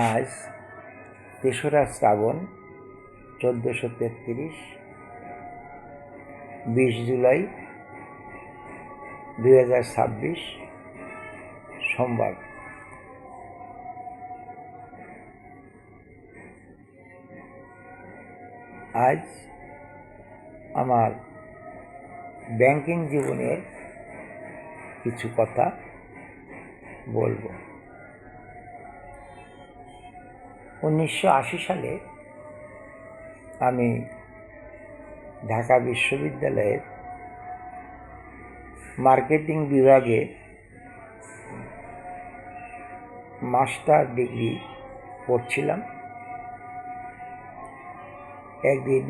আজ ৩রা শ্রাবণ ১৪৩৩, ২০ জুলাই ২০২৬, সোমবার। আজ আমার ব্যাংকিং জীবনের কিছু কথা বলবো। ১৯৮০ সালে আমি ঢাকা বিশ্ববিদ্যালয়ের মার্কেটিং বিভাগে মাস্টার ডিগ্রি পড়ছিলাম। একদিন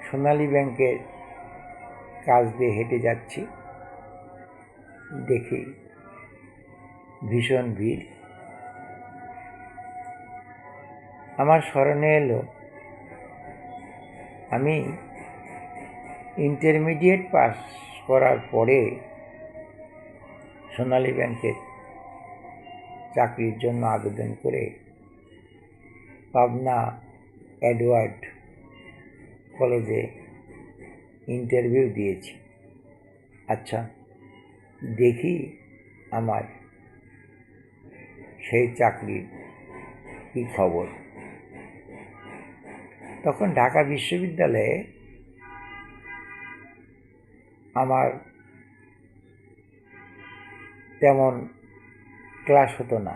সোনালী ব্যাংকের কাছ দিয়ে হেঁটে যাচ্ছি, দেখি ভীষণ ভিড়। আমার স্মরণে এলো আমি ইন্টারমিডিয়েট পাস করার পরে সোনালী ব্যাংকের চাকরির জন্য আবেদন করে পাবনা এডওয়ার্ড কলেজে ইন্টারভিউ দিয়েছি। আচ্ছা, দেখি আমার সেই চাকরির কী খবর। তখন ঢাকা বিশ্ববিদ্যালয়ে আমার তেমন ক্লাস হতো না।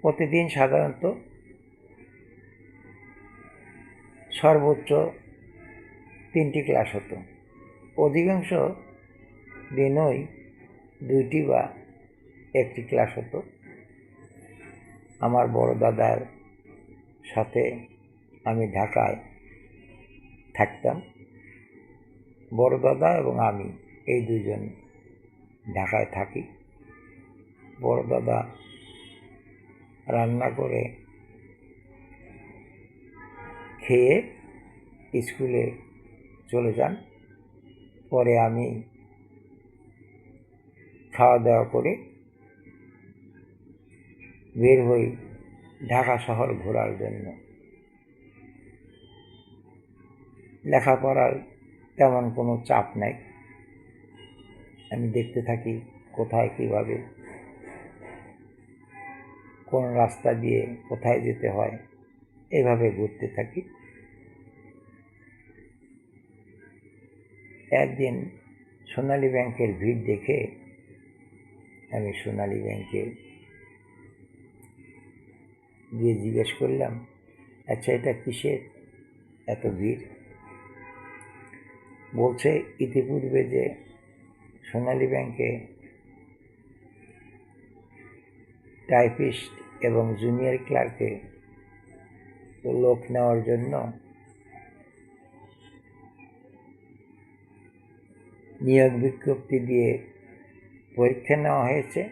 প্রতিদিন সাধারণত সর্বোচ্চ 3টি ক্লাস হতো। অধিকাংশ দিনই 2টি বা 1টি ক্লাস হতো। আমার বড় দাদার সাথে আমি ঢাকায় থাকতাম। বড় দাদা এবং আমি এই দুজন ঢাকায় থাকি। বড় দাদা রান্না করে খেয়ে স্কুলে চলে যান। পরে আমি খাওয়া দাওয়া করে বের হই ঢাকা শহর ঘোরার জন্য। লেখাপড়ার তেমন কোনো চাপ নাই। আমি দেখতে থাকি কোথায় কীভাবে কোন রাস্তা দিয়ে কোথায় যেতে হয়, এভাবে ঘুরতে থাকি। একদিন সোনালী ব্যাংকের ভিড় দেখে আমি সোনালী ব্যাংকে গিয়ে জিজ্ঞেস করলাম, আচ্ছা এটা কিসের এত ভিড়? বলছে ইতিপূর্বে যে সোনালী ব্যাংকে টাইপিস্ট এবং জুনিয়র ক্লার্কে লোক নেওয়ার জন্য নিয়োগ বিজ্ঞপ্তি দিয়ে পরীক্ষা নেওয়া হয়েছে,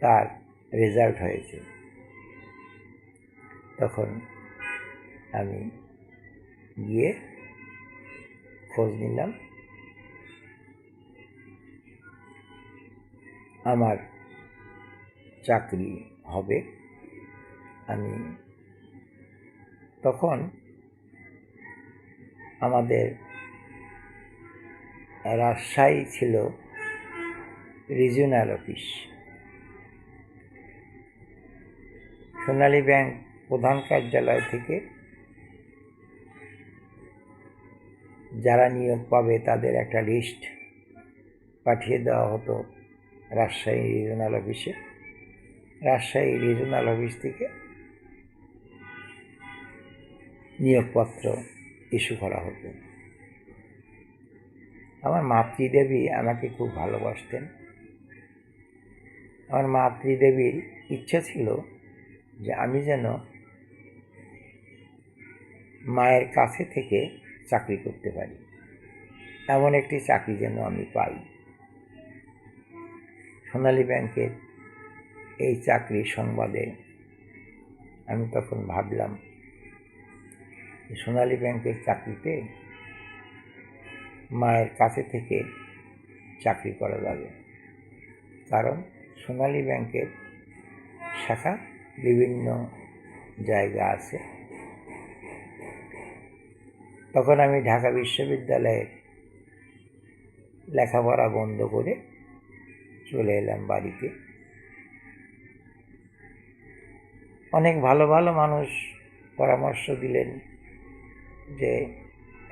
তার রেজাল্ট হয়েছে। তখন আমি গিয়ে খোঁজ নিলাম। আমার চাকরি হবে। আমি তখন আমাদের রাজশাহী ছিল রিজিওনাল অফিস। সোনালী ব্যাংক প্রধান কার্যালয় থেকে যারা নিয়োগ পাবে তাদের একটা লিস্ট পাঠিয়ে দেওয়া হতো রাজশাহী রিজিওনাল অফিসে। রাজশাহী রিজিওনাল অফিস থেকে নিয়োগপত্র ইস্যু করা হতো। আমার মাতৃদেবী আমাকে খুব ভালোবাসতেন। আমার মাতৃদেবীর ইচ্ছা ছিল যে আমি যেন মায়ের কাছে থেকে চাকরি করতে পারি, এমন একটি চাকরি যেন আমি পাই। সোনালী ব্যাংকের এই চাকরির সংবাদে আমি তখন ভাবলাম সোনালী ব্যাংকের চাকরিতে মায়ের কাছে থেকে চাকরি করা যাবে। কারণ সোনালী ব্যাংকের শাখা বিভিন্ন জায়গা আছে। তখন আমি ঢাকা বিশ্ববিদ্যালয়ের লেখাপড়া বন্ধ করে চলে এলাম বাড়িতে। অনেক ভালো ভালো মানুষ পরামর্শ দিলেন যে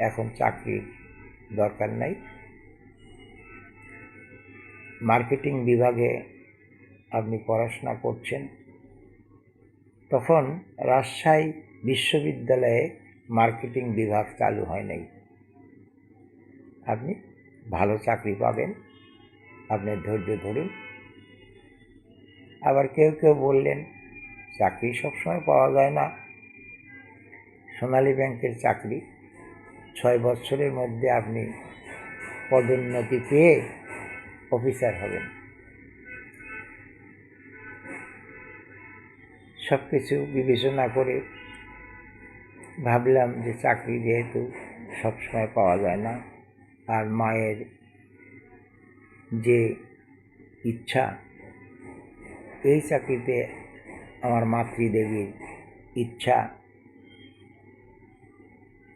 এখন চাকরির দরকার নাই, মার্কেটিং বিভাগে আপনি পড়াশোনা করছেন। তখন রাজশাহী বিশ্ববিদ্যালয়ে মার্কেটিং বিভাগ চালু হয় নাই। আপনি ভালো চাকরি পাবেন, আপনি ধৈর্য ধরুন। আবার কেউ কেউ বললেন চাকরি সবসময় পাওয়া যায় না, সোনালী ব্যাংকের চাকরি 6 বছরের মধ্যে আপনি পদোন্নতি পেয়ে অফিসার হবেন। সব কিছু বিবেচনা করে ভাবলাম যে চাকরি যেহেতু সবসময় পাওয়া যায় না, আর মায়ের যে ইচ্ছা, এই চাকরিতে আমার মাতৃদেবীর ইচ্ছা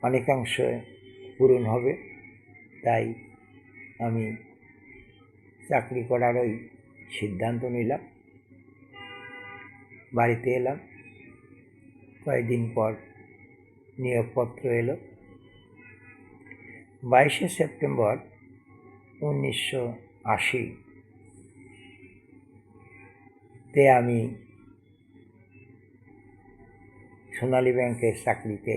অনেকাংশে পূরণ হবে, তাই আমি চাকরি করারই সিদ্ধান্ত নিলাম। বাড়িতে এলাম, কয়েকদিন পর নিয়োগপত্র এলো। 22শে সেপ্টেম্বর 1980-তে আমি সোনালী ব্যাংকের চাকরিতে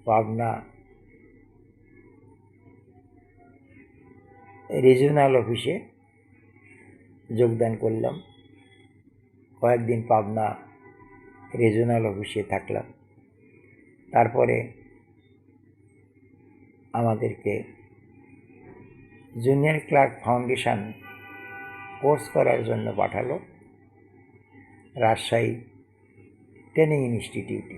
পাবনা রিজিওনাল অফিসে যোগদান করলাম। কয়েকদিন পাবনা রিজিওনাল অফিসে থাকলাম। তারপরে আমাদেরকে জুনিয়র ক্লার্ক ফাউন্ডেশন কোর্স করার জন্য পাঠালো রাজশাহী ট্রেনিং ইনস্টিটিউটে।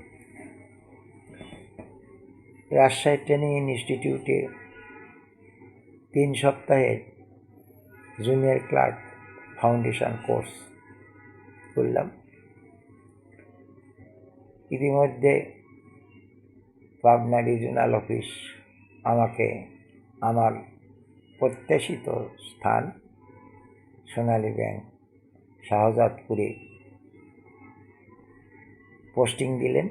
রাজশাহী ট্রেনিং ইনস্টিটিউটে 3 সপ্তাহের জুনিয়র ক্লার্ক ফাউন্ডেশন কোর্স করলাম। ইতিমধ্যে পাবনা রিজিওনাল অফিস আমাকে আমার প্রত্যাশিত স্থান সোনালী ব্যাংক শাহজাদপুরে পোস্টিং দিলেন।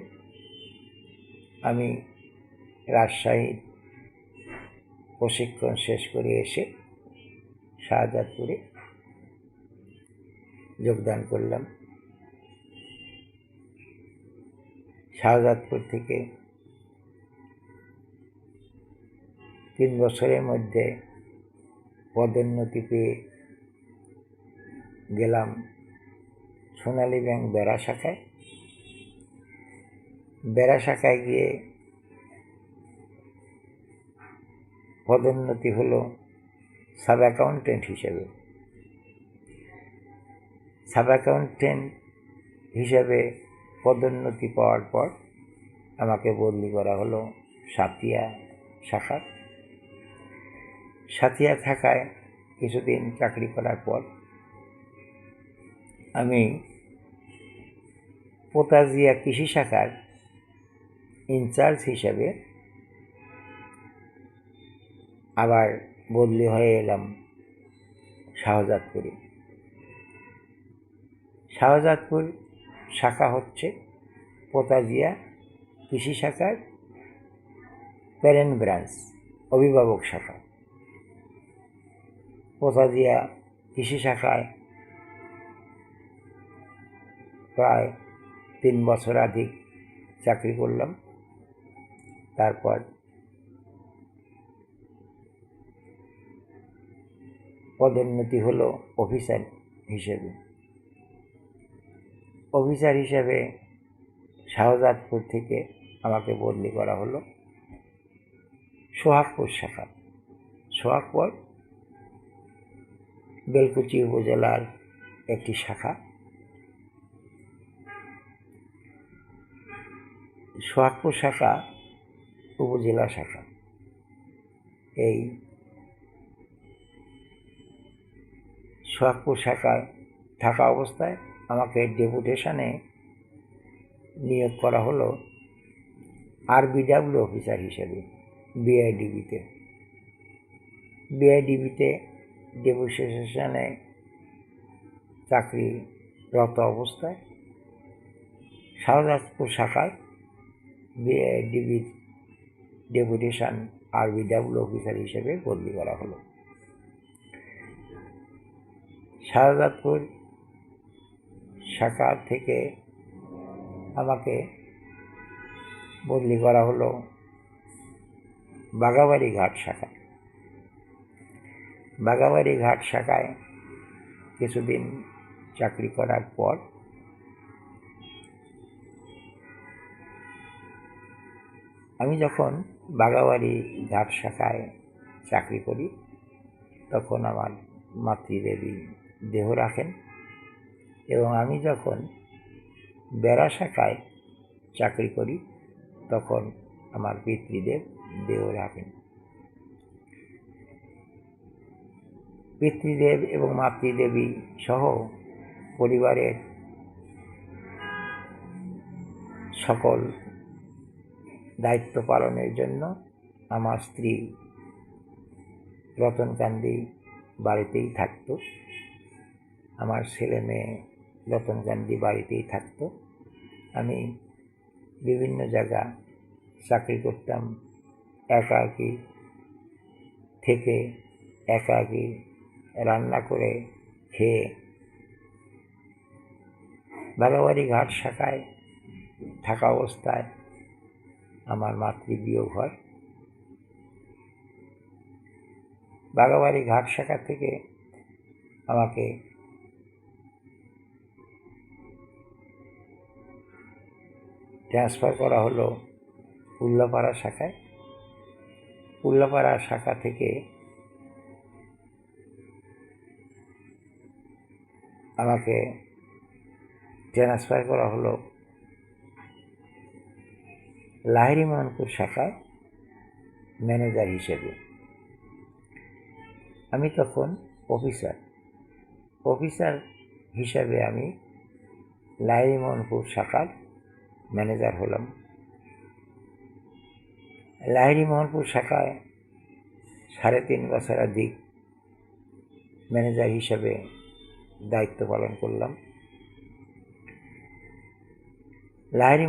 আমি রাজশাহী প্রশিক্ষণ শেষ করে এসে শাহজাদপুরে যোগদান করলাম। শাহজাদপুর থেকে 3 বছরের মধ্যে পদোন্নতি পেয়ে গেলাম সোনালী ব্যাংক বেড়া শাখায়। বেড়া শাখায় গিয়ে পদোন্নতি হলো সাব অ্যাকাউন্টেন্ট হিসেবে। সাব অ্যাকাউন্টেন্ট হিসেবে পদোন্নতি পাওয়ার পর আমাকে বদলি করা হলো সাতিয়া শাখা। সাতিয়া থাকায় কিছুদিন চাকরি করার পর আমি পোতাজিয়া কৃষি শাখার ইনচার্জ হিসেবে আবার বদলি হয়ে এলাম শাহজাদপুরে। শাহজাদপুর শাখা হচ্ছে পোতাজিয়া কৃষি শাখার প্যারেন্ট ব্রাঞ্চ, অভিভাবক শাখা। পোতাজিয়া কৃষি শাখায় প্রায় 3 বছর অধিক চাকরি করলাম। তারপর পদোন্নতি হলো অফিসার হিসেবে। অফিসার হিসেবে শাহজাদপুর থেকে আমাকে বদলি করা হলো সোহাগপুর শাখা। সোহাগপুর বেলকুচি উপজেলার একটি শাখা। সোহাগপুর শাখা উপজেলা শাখা। এই সোহাগপুর শাখায় থাকা অবস্থায় আমাকে ডেপুটেশনে নিয়োগ করা হলো RBW অফিসার হিসেবে BIDB-তে। BIDB-তে ডেপুটেশনে চাকরিরত অবস্থায় শাহজাদপুর শাখায় BIDB-র ডেপুটেশন RBW অফিসার হিসেবে বদলি করা হলো। শাহজাদপুর শাখা থেকে আমাকে বদলি করা হলো বাঘাবাড়ি ঘাট শাখায়। বাঘাবাড়ি ঘাট শাখায় কিছুদিন চাকরি করার পর আমি যখন বাঘাবাড়ি ঘাট শাখায় চাকরি করি তখন আমার মাতৃদেবী দেহ রাখেন, এবং আমি যখন বেড়া শাখায় চাকরি করি তখন আমার পিতৃদেব দেহ রাখেন। পিতৃদেব এবং মাতৃদেবী সহ পরিবারের সকল দায়িত্ব পালনের জন্য আমার স্ত্রী রতনকান্দি বাড়িতেই থাকতো, আমার ছেলে মেয়ে রতনকান্দি বাড়িতেই থাকতো। আমি বিভিন্ন জায়গা চাকরি করতাম, একাকী থেকে একাকী রান্না করে খেয়ে। বাঘাবাড়ি ঘাট শাখায় থাকা অবস্থায় আমার মাতৃবিয়োগ হয়। বাঘাবাড়ি ঘাট শাখা থেকে আমাকে ট্রান্সফার করা হলো উল্লাপাড়া শাখায়। উল্লাপাড়া শাখা থেকে আমাকে ট্রান্সফার করা হলো লাহিড়ী শাখায় ম্যানেজার হিসেবে। আমি তখন অফিসার হিসেবে আমি লাহিড়ী শাখার ম্যানেজার হলাম। লাহিড়ী শাখায় 3.5 বছরাধিক ম্যানেজার হিসেবে দায়িত্ব পালন করলাম। লাহিড়ী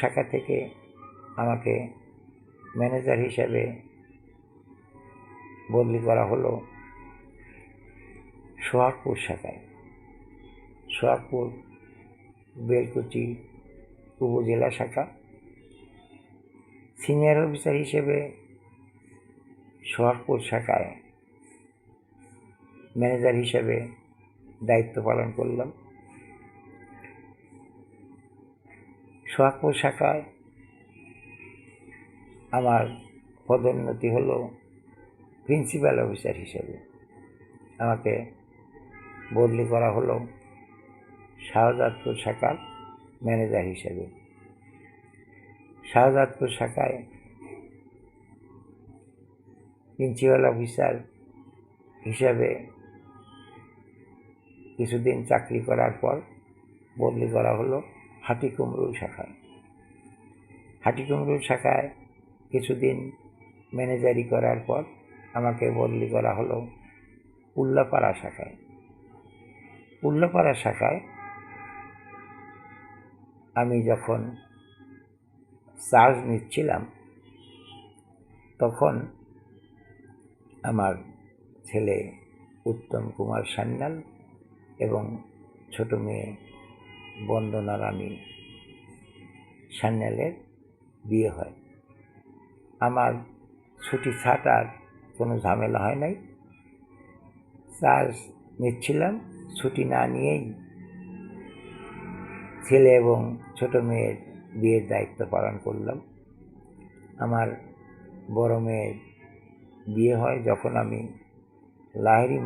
শাখা থেকে আমাকে ম্যানেজার হিসেবে বদলি করা হলো সোহাগপুর শাখায়। সোহাগপুর বেলকুচি উপজেলা শাখা। সিনিয়র অফিসার হিসেবে সোহাগপুর শাখায় ম্যানেজার হিসেবে দায়িত্ব পালন করলাম। সোহাগপুর শাখায় আমার পদোন্নতি হলো প্রিন্সিপাল অফিসার হিসেবে। আমাকে বদলি করা হলো শাহজাদপুর শাখার ম্যানেজার হিসেবে। শাহজাদপুর শাখায় প্রিন্সিপাল অফিসার হিসাবে কিছুদিন চাকরি করার পর বদলি করা হলো হাটিকুমরুল শাখায়। হাটিকুমরুল শাখায় কিছুদিন ম্যানেজারি করার পর আমাকে বদলি করা হলো উল্লাপাড়া শাখায়। উল্লাপাড়া শাখায় আমি যখন চার্জ নিচ্ছিলাম তখন আমার ছেলে উত্তম কুমার সান্যাল এবং ছোট মেয়ে বন্দনা রানী সান্যালের বিয়ে হয়। আমার ছুটি ছাটার কোনো ঝামেলা হয় নাই। চার্জ নিচ্ছিলাম, ছুটি না নিয়েই ছেলে এবং ছোট মেয়ের বিয়ের দায়িত্ব পালন করলাম। আমার বড় মেয়ের বিয়ে হয় যখন আমি লাহিড়ী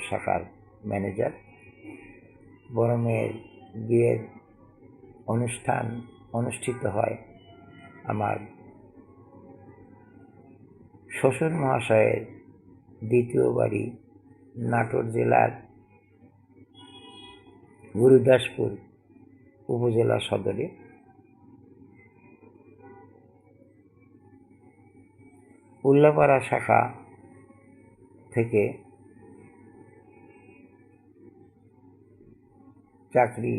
শাখার ম্যানেজার। বড় মেয়ের বিয়ের অনুষ্ঠান অনুষ্ঠিত হয় আমার শ্বশুর মহাশয়ের দ্বিতীয় বাড়ি নাটোর জেলার গুরুদাসপুর উপজেলা সদরে উল্লাপাড়া শাখা থেকে চাকরি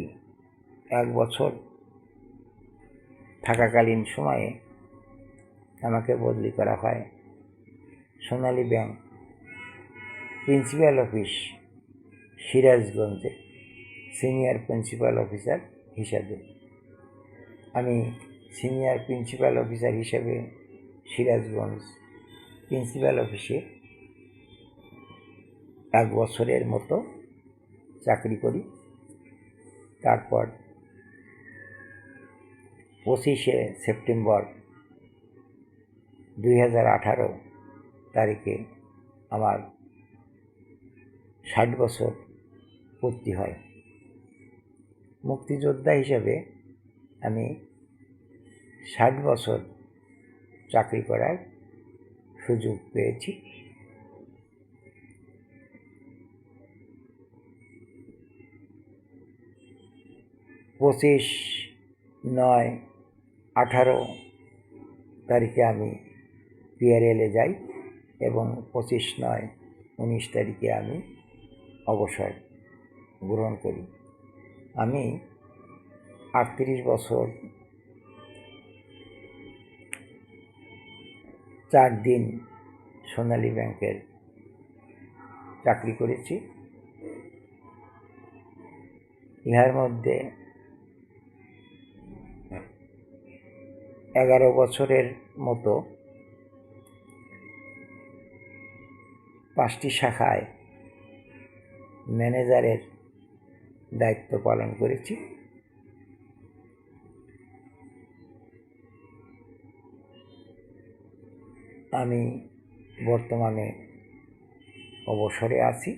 1 বছর থাকাকালীন সময়ে আমাকে বদলি করা হয় সোনালী ব্যাংক প্রিন্সিপাল অফিস সিরাজগঞ্জে সিনিয়র প্রিন্সিপাল অফিসার হিসাবে। আমি সিনিয়র প্রিন্সিপাল অফিসার হিসেবে সিরাজগঞ্জ প্রিন্সিপাল অফিসে 1 বছরের মতো চাকরি করি। তারপর 25শে সেপ্টেম্বর 2018 তারিখে আমার 60 বছর পূর্তি হয়। মুক্তিযোদ্ধা হিসেবে আমি 60 বছর চাকরি করার সুযোগ পেয়েছি। 25/9/18 তারিখে আমি PRL-এ যাই এবং 25/9/19 তারিখে আমি অবসর গ্রহণ করি। আমি 38 বছর 4 দিন সোনালী ব্যাংকের চাকরি করেছি। ইহার মধ্যে 11 বছরের মতো 5টি শাখায় ম্যানেজারের দায়িত্ব পালন করেছি। আমি বর্তমানে অবসরে আছি।